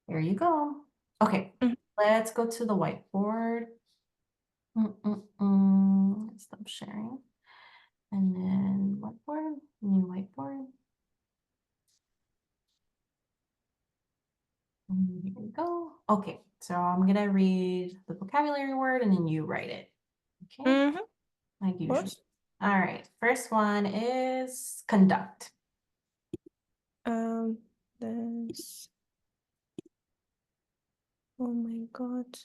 There you go. Okay, Mhm. let's go to the whiteboard. Stop sharing. And then whiteboard, new whiteboard. Here we go. Okay, so I'm gonna read the vocabulary word and then you write it. Okay, Mhm. like Of usual. course. All right, first one is conduct. Um, that's oh my God.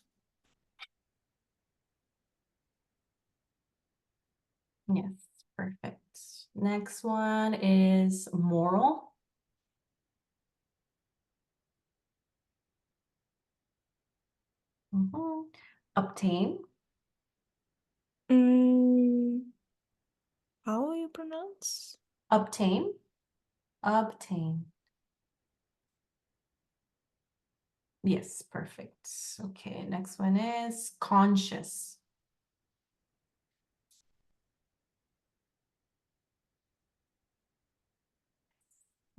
Yes, perfect. Next one is moral. Obtain. Mm, how you pronounce? Obtain. Obtain. Yes, perfect. Okay, next one is conscious.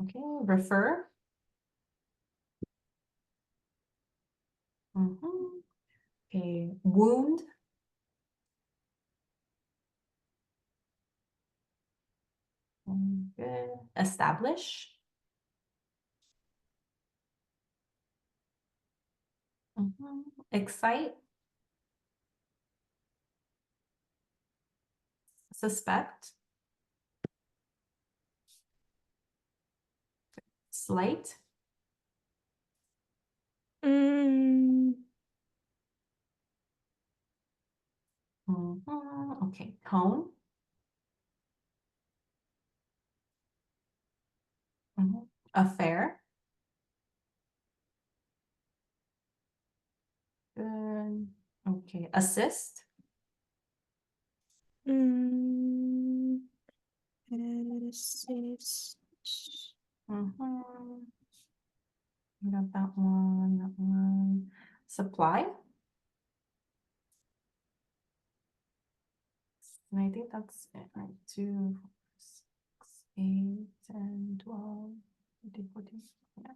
Okay, refer. Okay, wound. Good. Establish. Excite. Suspect. Slight. Mm, Okay, tone. Affair. Good. Okay, assist. mm, assist. We got that one, that one. Supply. And I think that's it, right? 2, 4, 6, 8, 10, 12, 13, 14. Yeah.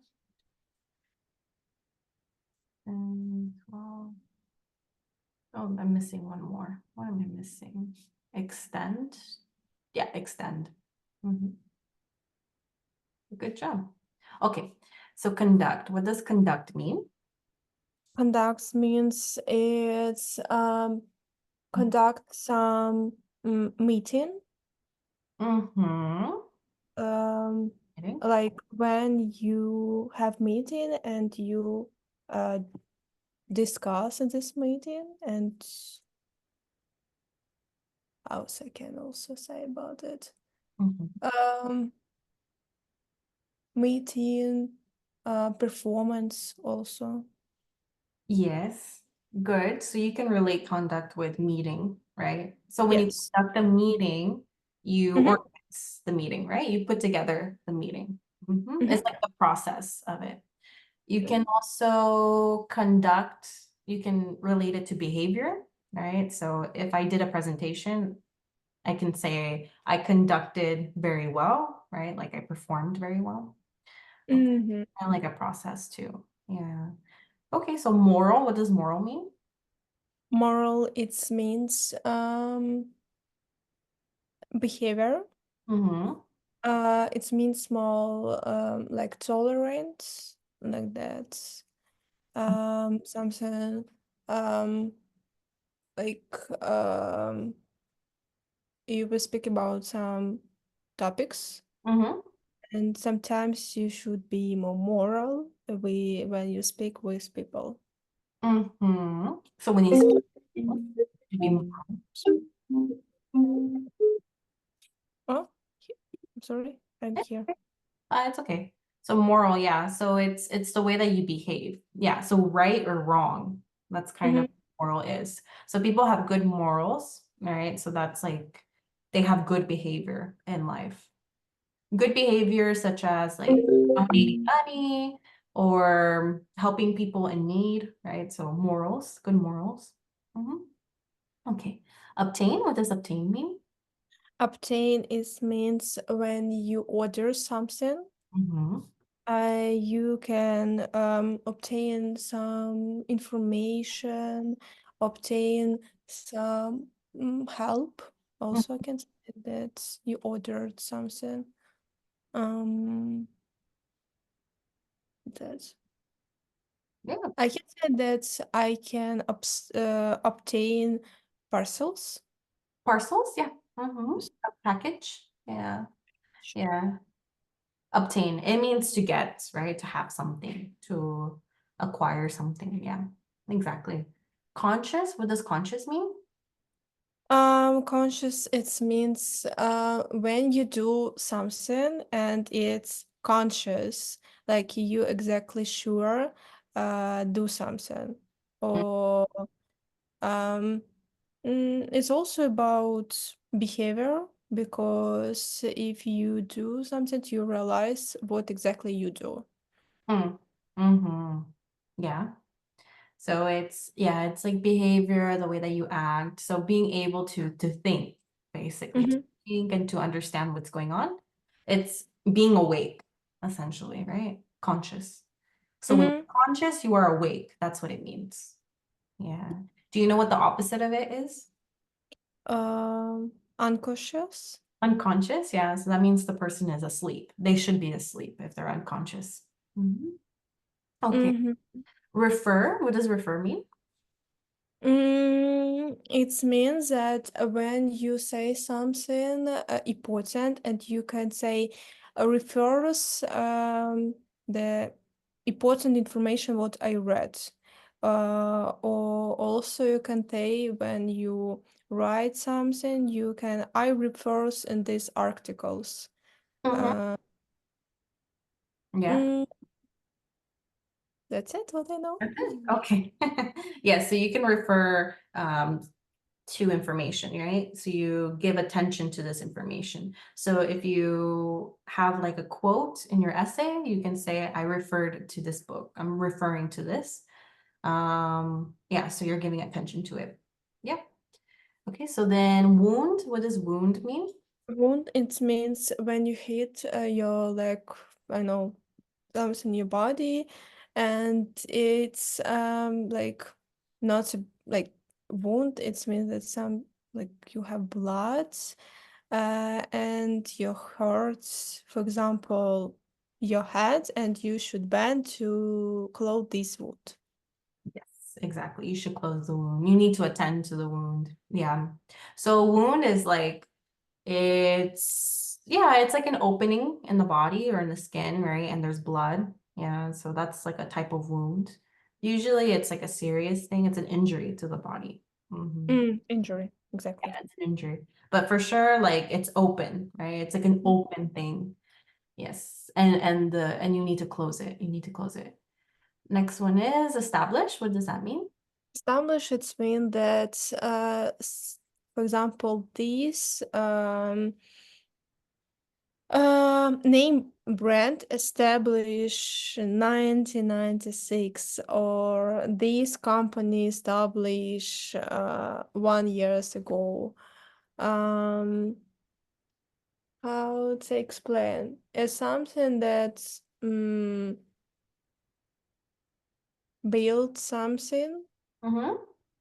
And 12. Oh, I'm missing one more. What am I missing? Extend. Yeah, extend. Good job. Okay, so conduct. What does conduct mean? Conducts means it's conduct some meeting. Mm-hmm. Um, like when you have meeting and you uh discuss in this meeting, and how else I can also say about it. Um, meeting, performance also. Yes, good. So you can relate conduct with meeting, right? So when you Yes. conduct a meeting, you Mhm. organize the meeting, right? You put together the meeting. It's Mhm. like the process of it. You Okay. can also conduct, you can relate it to behavior, right? So if I did a presentation, I can say I conducted very well, right? Like I performed very well. Okay. Mhm. And like a process too. Yeah. Okay, so moral, what does moral mean? Moral, it means behavior. Mm-hmm. It means small, like tolerance, like that. Something, um, like you will speak about some topics, Mm-hmm. and sometimes you should be more moral when you speak with people. Mm-hmm. So when you speak, to be moral. Oh, I'm sorry, I'm here. It's okay. So moral, yeah. So it's the way that you behave. Yeah. So right or wrong. That's kind of Mhm. what moral is. So people have good morals, right? So that's like they have good behavior in life. Good behavior such as like donating money or helping people in need, right? So morals, good morals. Okay. Obtain, what does obtain mean? Obtain is means when you order something, You can obtain some information, obtain some help. Also, I can say that you ordered something. Um, that Yeah. I can say that I can obtain parcels. Parcels, yeah. A package. Yeah. Yeah. Obtain. It means to get, right? To have something, to acquire something. Yeah. Exactly. Conscious, what does conscious mean? Conscious, it means when you do something and it's conscious, like you exactly sure do something. Mm, Or it's also about behavior because if you do something, you realize what exactly you do. mm, mm-hmm. Yeah. So it's yeah, it's like behavior, the way that you act. So being able to think, basically, to Mm-hmm. think and to understand what's going on. It's being awake, essentially, right? Conscious. So when Mm-hmm. you're conscious, you are awake. That's what it means. Yeah. Do you know what the opposite of it is? Unconscious. Unconscious, yeah. So that means the person is asleep. They should be asleep if they're unconscious. Mhm. Okay. Mm-hmm. Refer, what does refer mean? It means that when you say something important and you can say refers the important information what I read. Or also you can say when you write something, you can I refers in these articles. Mhm. Uh, Yeah. mm, that's it, what I know. That's it. Okay. Yeah, so you can refer to information, right? So you give attention to this information. So if you have like a quote in your essay, you can say, I referred to this book. I'm referring to this. Yeah, so you're giving attention to it. Yeah. Okay, so then wound, what does wound mean? Wound, it means when you hit your like I know something in your body, and it's like not a, like wound. It means that some like you have blood, and your hurts. For example, your head, and you should bend to close this wound. Yes, exactly. You should close the wound. You need to attend to the wound. Yeah. So wound is like yeah, it's like an opening in the body or in the skin, right? And there's blood. Yeah, so that's like a type of wound. Usually it's like a serious thing. It's an injury to the body. Injury, Yeah, exactly. it's an injury. But for sure, like it's open, right? It's like an open thing. Yes. And you need to close it. You need to close it. Next one is establish. What does that mean? Establish, it's mean that for example, these name brand established in 1996, or this company established 1 years ago. Um, how to explain? It's something that built something Mm-hmm.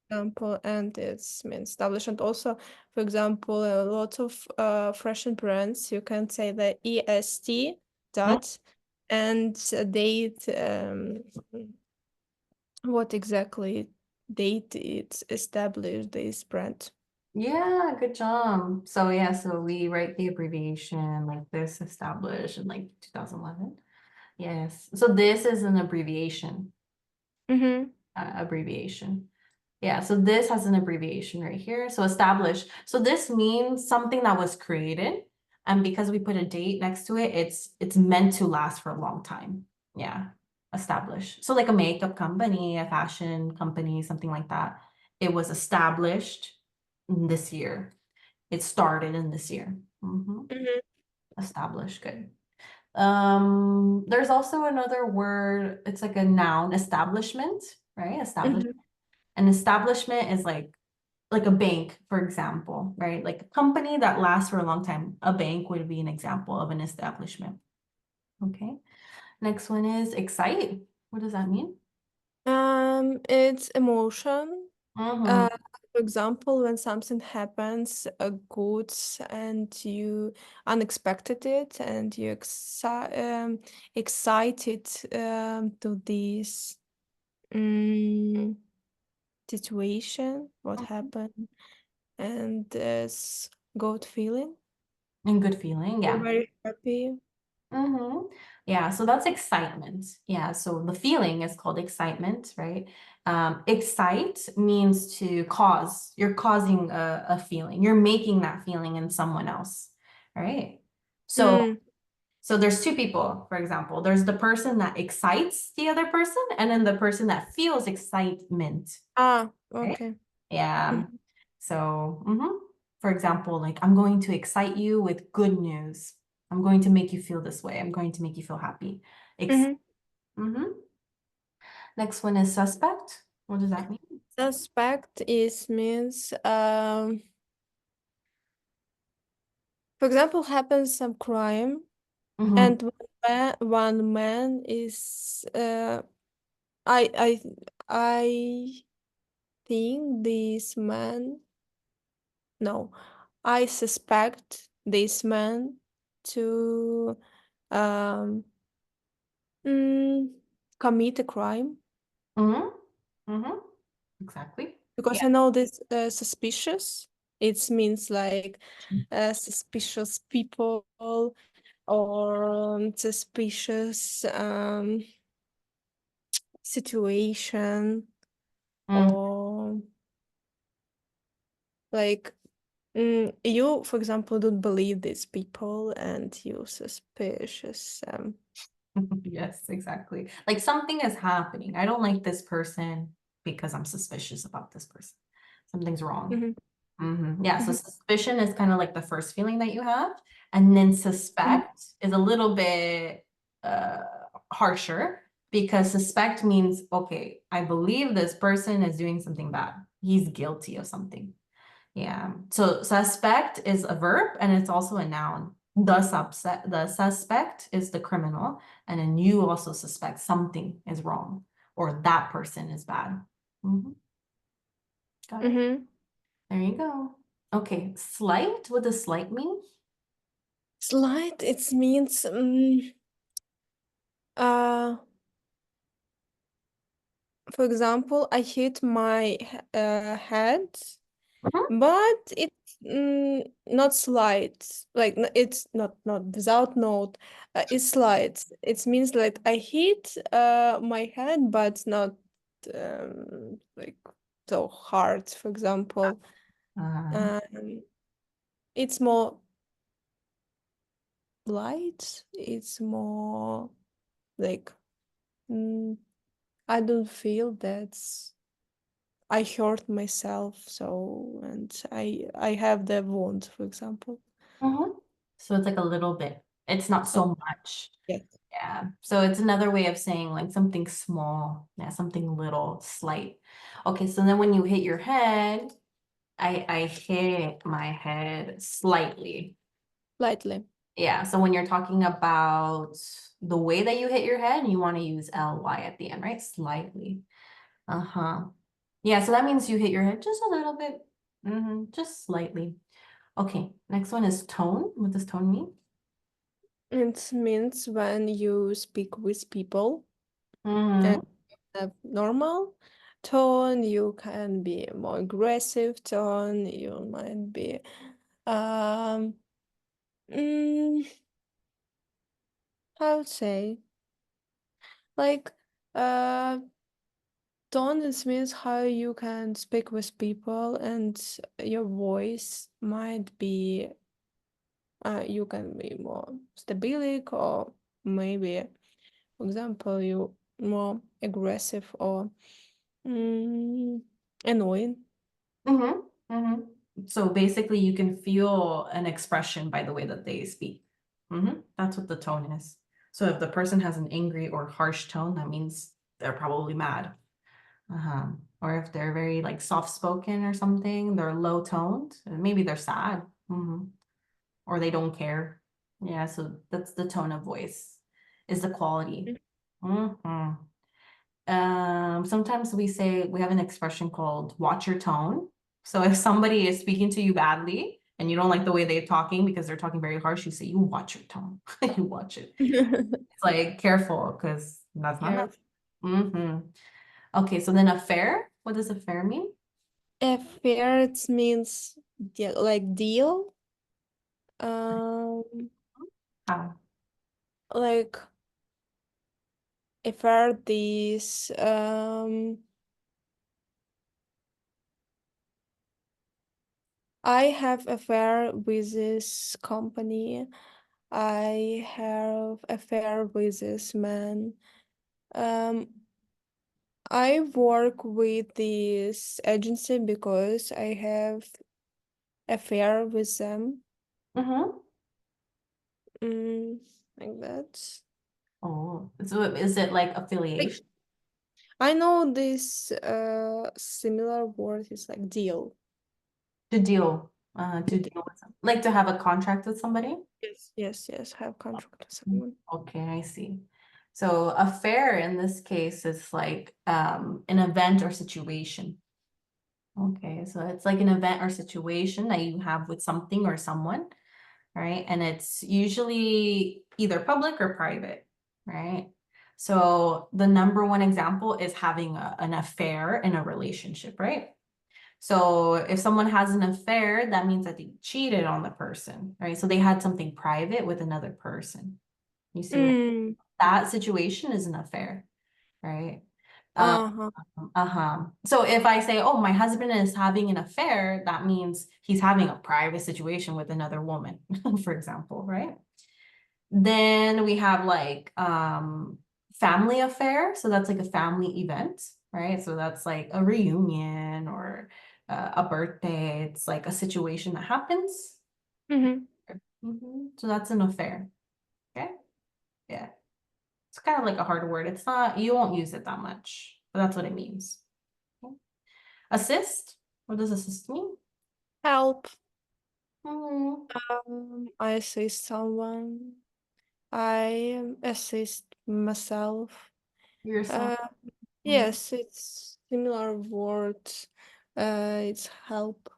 example, and it's been established. And also, for example, a lot of fashion brands, you can say the EST dot and date what exactly date it's established this brand. Yeah, good job. So yeah, so we write the abbreviation like this established in like 2011. Yes. So this is an abbreviation. Mm-hmm. Abbreviation. Yeah, so this has an abbreviation right here. So establish. So this means something that was created, and because we put a date next to it, it's meant to last for a long time. Yeah, establish. So like a makeup company, a fashion company, something like that. It was established this year. It started in this year. Mm-hmm. Established, good. There's also another word, it's like a noun, establishment, right? Mm-hmm. An establishment is like a bank, for example, right? Like a company that lasts for a long time. A bank would be an example of an establishment. Okay. Next one is excite. What does that mean? It's emotion. Mm-hmm. Uh, for example, when something happens good and you unexpected it and you excited to this mm, situation, what happened, and this good feeling. And good feeling, You're yeah. very happy. Mm-hmm. Yeah, so that's excitement. Yeah, so the feeling is called excitement, right? Excite means to cause. You're causing a feeling. You're making that feeling in someone else, right? So Mm. so there's two people, for example. There's the person that excites the other person, and then the person that feels excitement, Ah, right? okay. Yeah. Mhm. So, for example, like I'm going to excite you with good news. I'm going to make you feel this way. I'm going to make you feel happy. Ex Mhm. hmm Next one is suspect. What does that mean? Suspect is means for example happens some crime Mm-hmm. and one man is I I I think this man no I suspect this man to um mm, commit a crime Mm-hmm. Mm-hmm. Exactly. because Yeah. I know this suspicious it means like suspicious people or suspicious situation Mm. or like you for example don't believe these people and you suspicious Yes, exactly. Like something is happening. I don't like this person because I'm suspicious about this person. Something's wrong. Mhm, Yeah, so mhm, suspicion is kind of like the first feeling that you have, and then mhm, suspect is a little bit uh harsher because suspect means, okay, I believe this person is doing something bad. He's guilty of something. Yeah. So suspect is a verb and it's also a noun. The suspect is the criminal, and then you also suspect something is wrong or that person is bad. Mhm. Got it? mhm. There you go. Okay, slight. What does slight mean? Slight it means uh for example I hit my head Mhm. but it's not slight like it's not without note it's slight it means like I hit my head but not like so hard for example Uh, um it's more light it's more like mm, I don't feel that I hurt myself so and I have the wound for example. mhm. So it's like a little bit. It's not Uh, so much. yes. Yeah. So it's another way of saying like something small. Yeah, something little, slight. Okay, so then when you hit your head, I hit my head slightly. Lightly. Yeah, so when you're talking about the way that you hit your head, you want to use ly at the end, right? Slightly. Uh-huh. Yeah, so that means you hit your head just a little bit. Just slightly. Okay, next one is tone. What does tone mean? It means when you speak with people and Mm-hmm. have normal tone, you can be more aggressive tone, you might be um mm, how to say like uh tone is means how you can speak with people and your voice might be you can be more stabilic or maybe for example you more aggressive or mm, annoying. Mm-hmm. Mm-hmm. So basically you can feel an expression by the way that they speak. That's what the tone is. So if the person has an angry or harsh tone, that means they're probably mad. Uh-huh. Or if they're very like soft-spoken or something, they're low-toned, maybe they're sad. Or they don't care. Yeah, so that's the tone of voice. is the quality. Mhm. Sometimes we say we have an expression called watch your tone. So if somebody is speaking to you badly and you don't like the way they're talking because they're talking very harsh, you say, you watch your tone. You watch it. It's like careful because that's not nice. Careful. Mm-hmm. Okay, so then affair. What does affair mean? Affair, it means deal, like deal. Um, How? like affair, this I have affair with this company. I have affair with this man. Um, I work with this agency because I have affair with them. Mm-hmm. Mm, like that. Oh, so is it like Like affiliation? I know this similar word is like deal. To deal with like to have a contract with somebody? Yes, yes, yes. Have contract with Mm, someone. okay, I see. So affair in this case is like an event or situation. Okay, so it's like an event or situation that you have with something or someone, right? And it's usually either public or private, right? So the number one example is having an affair in a relationship, right? So if someone has an affair, that means that they cheated on the person, right? So they had something private with another person. You see what Mm, that situation is an affair, right? Um, uh-huh. uh-huh. So if I say, oh, my husband is having an affair, that means he's having a private situation with another woman, for example, right? Then we have like family affair. So that's like a family event, right? So that's like a reunion or a birthday. It's like a situation that happens. Mm-hmm. So that's an affair. Okay. Yeah. It's kind of like a hard word. It's not, you won't use it that much, but that's what it means. Okay. Assist. What does assist mean? Help. Hmm. I assist someone. I assist myself. Yourself. Uh, yes, it's similar words. It's help.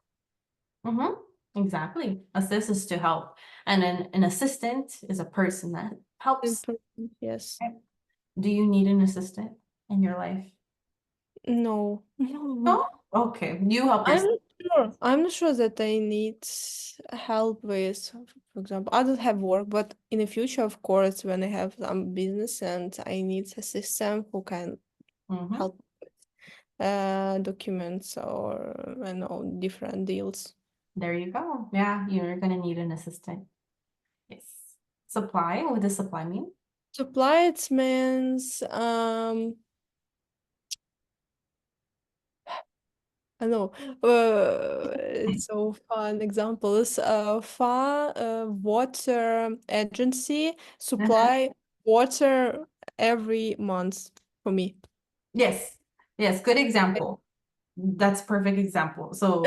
Mm-hmm. Exactly. Assist is to help. And an assistant is a person that helps. Important. Yes. Right? Do you need an assistant in your life? No. No? Okay. You help I'm yourself. not sure. I'm not sure that I need help with, for example, I don't have work, but in the future, of course, when I have some business and I need a system who can Mm-hmm. help documents or I know different deals. There you go. Yeah, you're gonna need an assistant. Yes. Supply. What does supply mean? Supply it means I know it's so fun examples. FA water agency Uh-huh. supply water every month for me. Yes. Yes. Good example. That's perfect example. So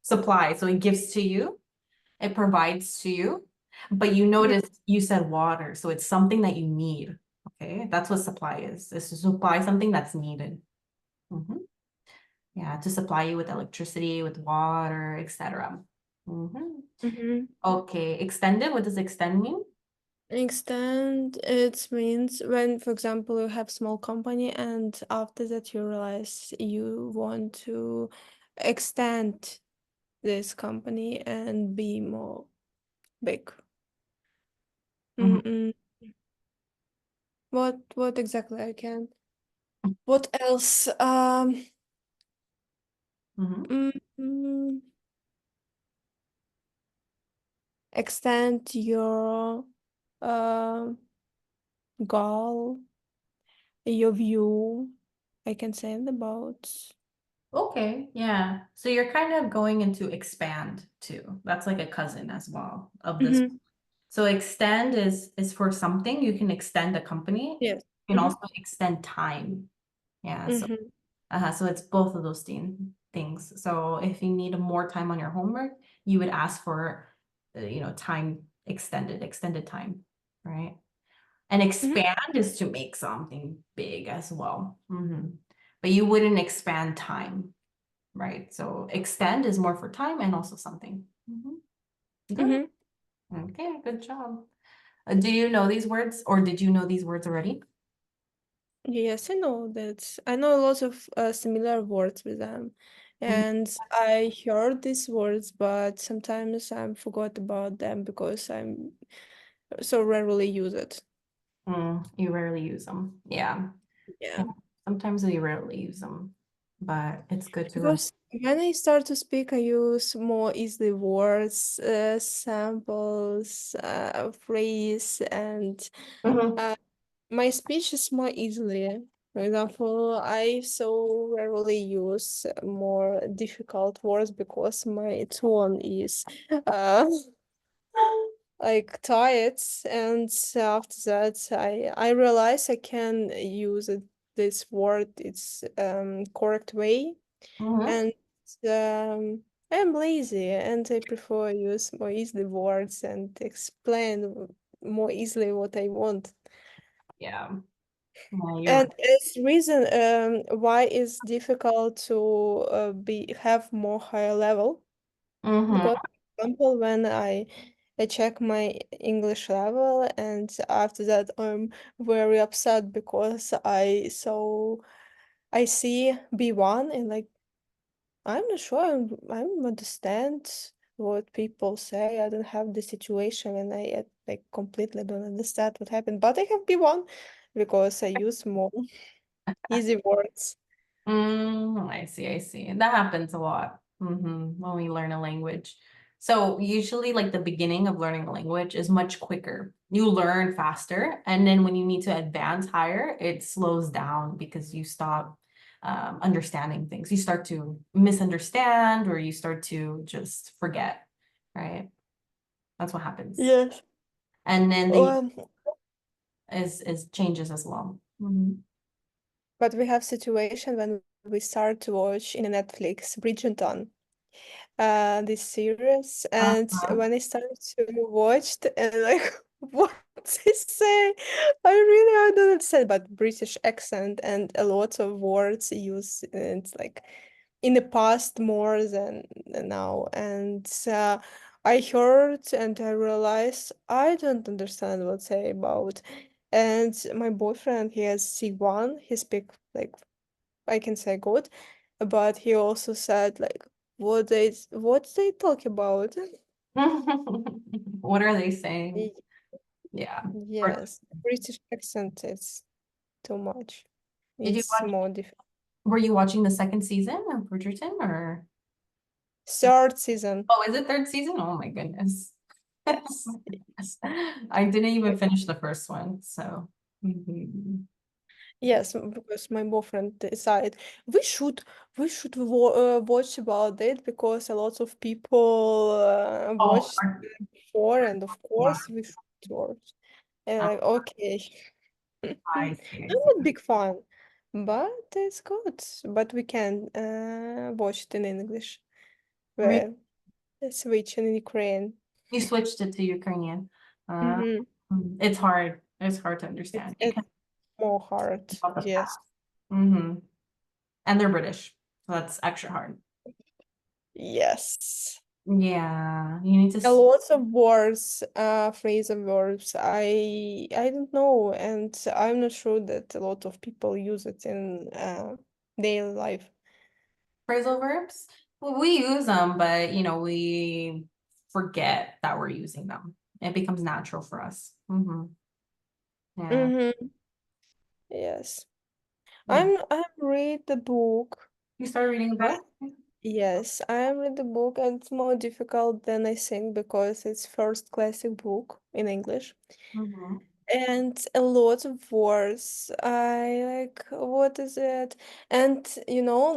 supply. So it gives to you, it provides to you, but you Mhm, notice you said water. So it's something that you need. Okay. That's what supply is. It's to supply something that's needed. Mhm. Yeah, to supply you with electricity, with water, etc. mhm. Okay, extended. What does extend mean? Extend it means when, for example, you have small company and after that you realize you want to extend this company and be more big. Mhm, Mm-mm. What exactly I can? What else? mhm. Mm, extend your uh, goal, your view. I can say it about. Okay, yeah. So you're kind of going into expand too. That's like a cousin as well of this. Mhm. So extend is for something. You can extend a company. Yes. You can also extend time. Yeah, so Mm-hmm. so it's both of those things. So if you need more time on your homework, you would ask for time extended time, right? And Mhm. expand is to make something big as well. But you wouldn't expand time, right? So extend is more for time and also something. Good. Mhm. Okay, good job. Do you know these words or did you know these words already? Yes, I know that. I know a lot of similar words with them. Mhm. And I heard these words, but sometimes I forgot about them because I'm so rarely use it. You rarely use them. Yeah. Yeah. Yeah. Sometimes we rarely use them, but it's good to remember. Because when I start to speak, I use more easily words, samples, phrase, and Mhm. uh, my speech is more easily. For example, I so rarely use more difficult words because my tone is uh, like tired, and after that, I realize I can use this word its correct way, Mhm. and I'm lazy and I prefer use more easily words and explain more easily what I want. Yeah. Yeah, you're And right. as reason why it's difficult to be have more higher level Mhm. because for example when I check my English level and after that I'm very upset because I see B1 and like I'm not sure I don't understand what people say. I don't have the situation and I like completely don't understand what happened. But I have B1 because I use more easy words. I see, I see. That happens a lot when we learn a language. So usually like the beginning of learning a language is much quicker. You learn faster, and then when you need to advance higher, it slows down because you stop understanding things. You start to misunderstand or you start to just forget, right? That's what happens. Yes. And then the Um, is changes as well. but we have situation when we start to watch in Netflix Bridgerton, this series, and Uh-huh. when I started to watch and like what they say, I don't understand. But British accent and a lot of words used, and like in the past more than now, and I heard and I realized I don't understand what they about. And my boyfriend, he has C1, he speak like I can say good, but he also said like what they talk about. What are they saying? Y- Yeah. Or Yes, British accent is too much. did you It's watch, more difficult. were you watching the second season of Bridgerton or Third season. oh, is it third season? Oh my goodness. Yes. Yes. I didn't even finish the first one, so Yes, because my boyfriend decided we should watch about it because a lot of people oh, watched before, and of course we should watch. And like, okay, I'm I see, I see. not big fan, but it's good. But we can watch it in English. Re- Where switch in Ukraine. You switched it to Ukrainian. Uh, Mm-hmm. it's hard. It's hard to understand. You It's can more hard. about the Yes. past. hmm And they're British, so that's extra hard. Yes. Yeah, you need to. A lot of words, phrasal verbs. I don't know, and I'm not sure that a lot of people use it in daily life. Phrasal verbs, well, we use them, but we forget that we're using them. It becomes natural for us. Yeah. Mm-hmm. Yes. Yeah. I'm read the book. You started reading a Uh, book? yes, I read the book, and it's more difficult than I think because it's first classic book in English. Mm-hmm. And a lot of words. I like, what is it? And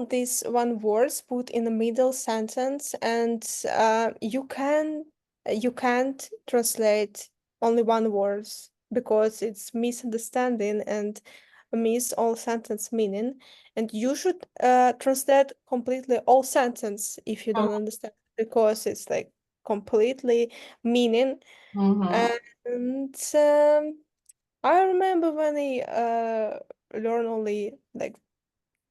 this one words put in the middle sentence, and you can't translate only one words because it's misunderstanding and miss all sentence meaning. And you should translate completely all sentence if you don't understand because it's like completely meaning. Mm-hmm. And I remember when I learn only like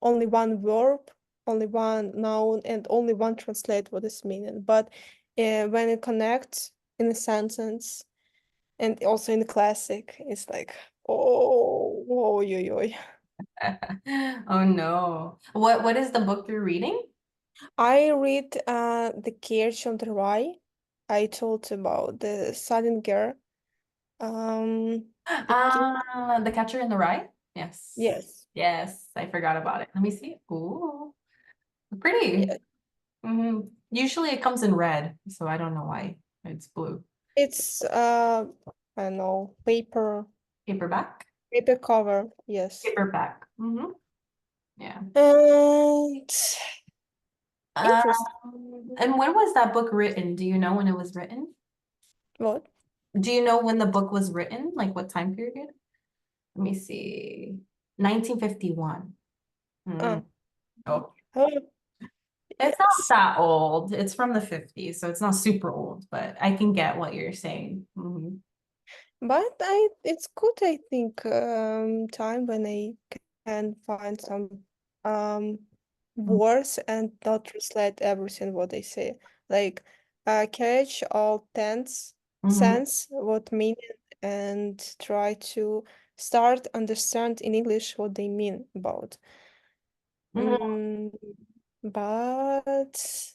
only one verb, only one noun, and only one translate what is meaning. But when it connects in a sentence and also in the classic, it's like, oh, yo, yo. Oh no. What is the book you're reading? I read The Catch on the Rye. I told about the silent girl. I think The Catcher in the Rye? Yes. yes. Yes, I forgot about it. Let me see. Ooh, pretty. Yeah, Usually it comes in red, so I don't know why it's blue. it's I don't know, Paperback? paper cover, yes. Paperback. Yeah. And Um, interesting. and when was that book written? Do you know when it was written? What? Do you know when the book was written? Like what time period? Let me see. 1951. Uh, Mm. Oh, oh, it's not yes. that old. It's from the 50s, so it's not super old, but I can get what you're saying. But it's good, I think, time when I can find some um words and not translate everything what they say. Like catch all tense Mm-hmm. sense what meaning and try to start understand in English what they mean about. Mm-hmm. Mm, but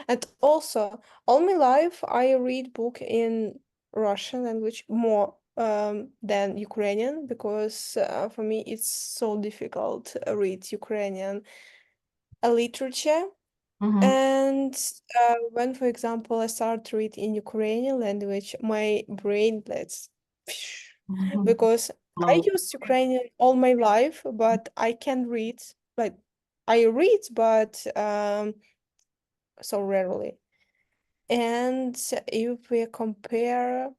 and also, all my life, I read book in Russian language more than Ukrainian because for me it's so difficult to read Ukrainian literature. Mm-hmm. And when, for example, I start to read in Ukrainian language, my brain lets because I Slow. use Ukrainian all my life, but I can read like I read, but so rarely. And if we compare,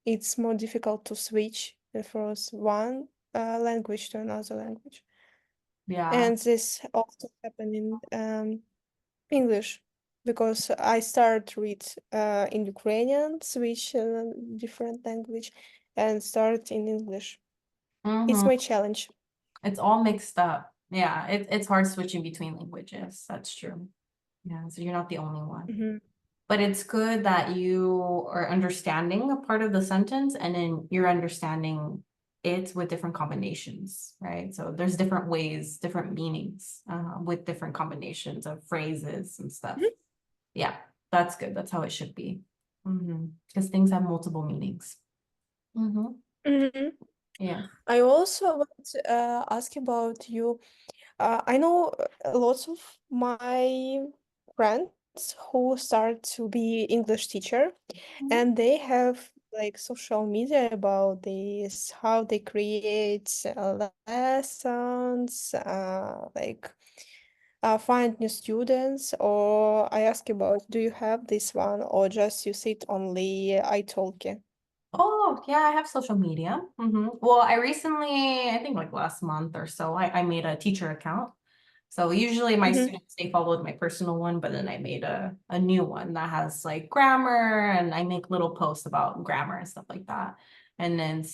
it's more difficult to switch from one language to another language. Yeah. And this also happen in English because I start to read in Ukrainian, switch different language, and start in English. It's Mm-hmm. my challenge. It's all mixed up. Yeah, it's hard switching between languages. That's true. Yeah, so you're not the only one. Mhm. But it's good that you are understanding a part of the sentence and then you're understanding it with different combinations, right? So there's different ways, different meanings with different combinations of phrases and stuff. Mhm. Yeah, that's good. That's how it should be. Because things have multiple meanings. Mm-hmm. Mhm. Yeah. I also want to ask about you. I know lots of my friends who start to be English teacher, Mhm. and they have like social media about this, how they create lessons, find new students. Or I ask about, do you have this one, or just you sit only italki? Oh, yeah, I have social media. Well, I recently, I think like last month or so, I made a teacher account. So usually my Mm-hmm. students, they followed my personal one, but then I made a new one that has like grammar and I make little posts about grammar and stuff like that. And then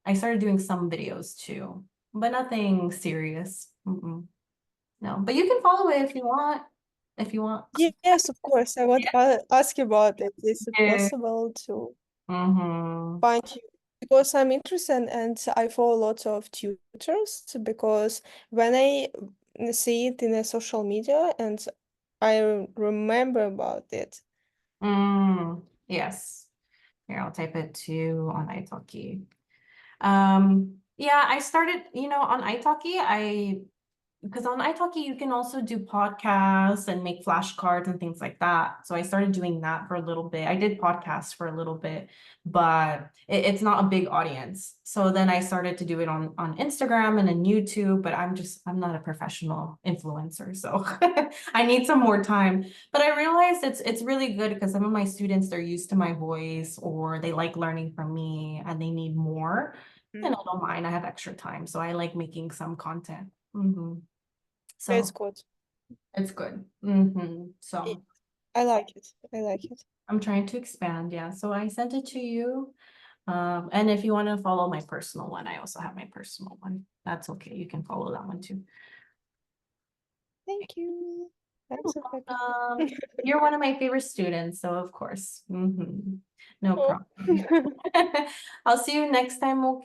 I started doing some videos too, but nothing serious. No, but you can follow it if you want, if you want. Yes, of course. I would ask you about it. Is it Yeah. possible to Mm-hmm. find you? Because I'm interested and I follow lots of tutors because when I see it in a social media and I remember about it. Yes. Here, I'll type it too on italki. Yeah, I started, on italki, because on italki you can also do podcasts and make flashcards and things like that. So I started doing that for a little bit. I did podcasts for a little bit, but it's not a big audience. So then I started to do it on Instagram and on YouTube, but I'm not a professional influencer, so I need some more time. But I realized it's really good because some of my students, they're used to my voice or they like learning from me and they need more. And Mm. I don't mind, I have extra time, so I like making some content. It's So good. it's good. I So I like it. I like it. I'm trying to expand. Yeah. So I sent it to you. And if you want to follow my personal one, I also have my personal one. That's okay. You can follow that one too. Thank you. I'm You're so happy. welcome. You're one of my favorite students, so of course. No Oh. problem. I'll see you next time, okay?